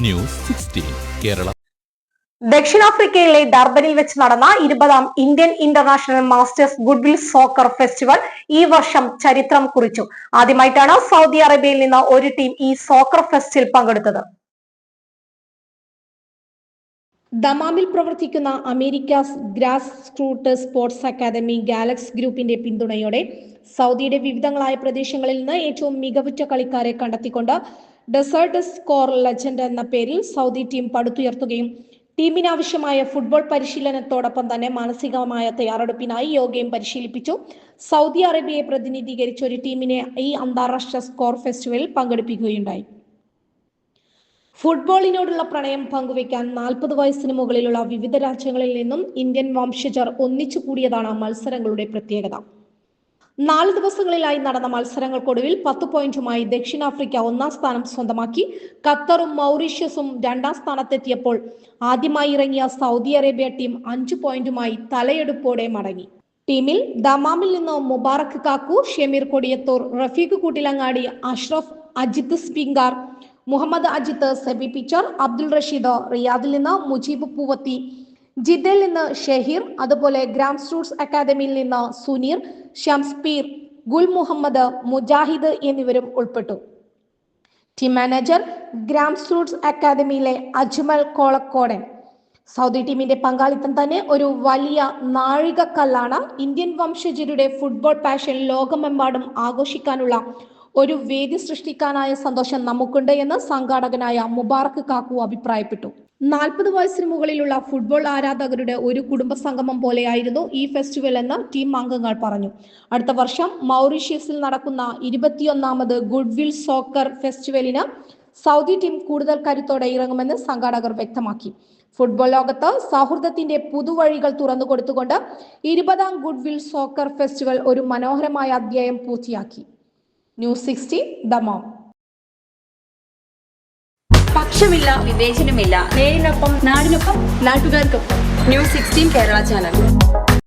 News 16 Kerala. ദക്ഷിണാഫ്രിക്കയിലെ ഡർബനിൽ വെച്ച് നടന്ന 20ാം Indian international masters goodwill soccer festival ഈ വർഷം ചരിത്രം കുറിച്ചു. ആദ്യമായിട്ടാണ് സൗദി അറേബ്യയിൽ നിന്ന് ഒരു ടീം ഈ സോക്കർ ഫെസ്റ്റിൽ പങ്കെടുത്തത്. ദമാമിൽ പ്രവർത്തിക്കുന്ന Americas grass root sports academy Galax ഗ്രൂപ്പിന്റെ പിന്തുണയോടെ സൗദിയുടെ വിവിധങ്ങളായ പ്രദേശങ്ങളിൽ നിന്ന് ഏറ്റവും മികവുറ്റ കളിക്കാരെ കണ്ടെത്തിക്കൊണ്ട് ഡെസേർട്ട് സ്കോർ ലെജൻഡ് എന്ന പേരിൽ സൗദി ടീം പടുത്തുയർത്തുകയും ടീമിനാവശ്യമായ ഫുട്ബോൾ പരിശീലനത്തോടൊപ്പം തന്നെ മാനസികമായ തയ്യാറെടുപ്പിനായി യോഗയും പരിശീലിപ്പിച്ചു. സൗദി അറേബ്യയെ പ്രതിനിധീകരിച്ച ഒരു ടീമിനെ ഈ അന്താരാഷ്ട്ര സ്കോർ ഫെസ്റ്റിവലിൽ പങ്കെടുപ്പിക്കുകയുണ്ടായി. ഫുട്ബോളിനോടുള്ള പ്രണയം പങ്കുവയ്ക്കാൻ 40 വയസ്സിന് മുകളിലുള്ള വിവിധ രാജ്യങ്ങളിൽ നിന്നും ഇന്ത്യൻ വംശജർ ഒന്നിച്ചു കൂടിയതാണ് മത്സരങ്ങളുടെ പ്രത്യേകത. 4 ദിവസങ്ങളിലായി നടന്ന മത്സരങ്ങൾക്കൊടുവിൽ 10 പോയിന്റുമായി ദക്ഷിണാഫ്രിക്ക 1ാം സ്ഥാനം സ്വന്തമാക്കി. ഖത്തറും മൗറീഷ്യസും 2ാം സ്ഥാനത്തെത്തിയപ്പോൾ ആദ്യമായി ഇറങ്ങിയ സൗദി അറേബ്യ ടീം 5 പോയിന്റുമായി തലയെടുപ്പോടെ മടങ്ങി. ടീമിൽ ദമാമിൽ നിന്ന് മുബാറക് കാക്കു, ഷമീർ കൊടിയത്തൂർ, റഫീഖ് കൂട്ടിലങ്ങാടി, അഷ്റഫ്, അജിത്ത് സ്പിങ്കാർ, മുഹമ്മദ് അജിത്ത്, സെബി പിച്ചർ, അബ്ദുൾ റഷീദ്, റിയാദിൽ നിന്ന് മുജീബ് പൂവത്തി, ജിദ്ദയിൽ നിന്ന് ഷഹീർ, അതുപോലെ ഗ്രാസ് റൂട്ട്സ് അക്കാദമിയിൽ നിന്ന് സുനീർ, ഷംസ്പീർ, ഗുൽ മുഹമ്മദ്, മുജാഹിദ് എന്നിവരും ഉൾപ്പെട്ടു. ടീം മാനേജർ ഗ്രാസ് റൂട്ട്സ് അക്കാദമിയിലെ അജ്മൽ കോളക്കോടൻ. സൗദി ടീമിന്റെ പങ്കാളിത്തം തന്നെ ഒരു വലിയ നാഴികക്കല്ലാണ്. ഇന്ത്യൻ വംശജരുടെ ഫുട്ബോൾ പാഷൻ ലോകമെമ്പാടും ആഘോഷിക്കാനുള്ള ഒരു വേദി സൃഷ്ടിക്കാനായ സന്തോഷം നമുക്കുണ്ട് എന്ന് സംഘാടകനായ മുബാറക് കാക്കു അഭിപ്രായപ്പെട്ടു. 40 വയസ്സിന് മുകളിലുള്ള ഫുട്ബോൾ ആരാധകരുടെ ഒരു കുടുംബ സംഗമം പോലെയായിരുന്നു ഈ ഫെസ്റ്റിവൽ എന്ന് ടീം അംഗങ്ങൾ പറഞ്ഞു. അടുത്ത വർഷം മൗറീഷ്യസിൽ നടക്കുന്ന 21ാമത് ഗുഡ്വിൽ സോക്കർ ഫെസ്റ്റിവലിന് സൗദി ടീം കൂടുതൽ കരുത്തോടെ ഇറങ്ങുമെന്ന് സംഘാടകർ വ്യക്തമാക്കി. ഫുട്ബോൾ ലോകത്ത് സൗഹൃദത്തിന്റെ പുതുവഴികൾ തുറന്നു കൊടുത്തുകൊണ്ട് 20ാം ഗുഡ്വിൽ സോക്കർ ഫെസ്റ്റിവൽ ഒരു മനോഹരമായ അധ്യായം പൂർത്തിയാക്കി. News 16 Dammam. പക്ഷമില്ല, വിവേചനമില്ല. നേരിനൊപ്പം, നാടിനൊപ്പം, നാട്ടുകാർക്കൊപ്പം. News 16 Kerala channel.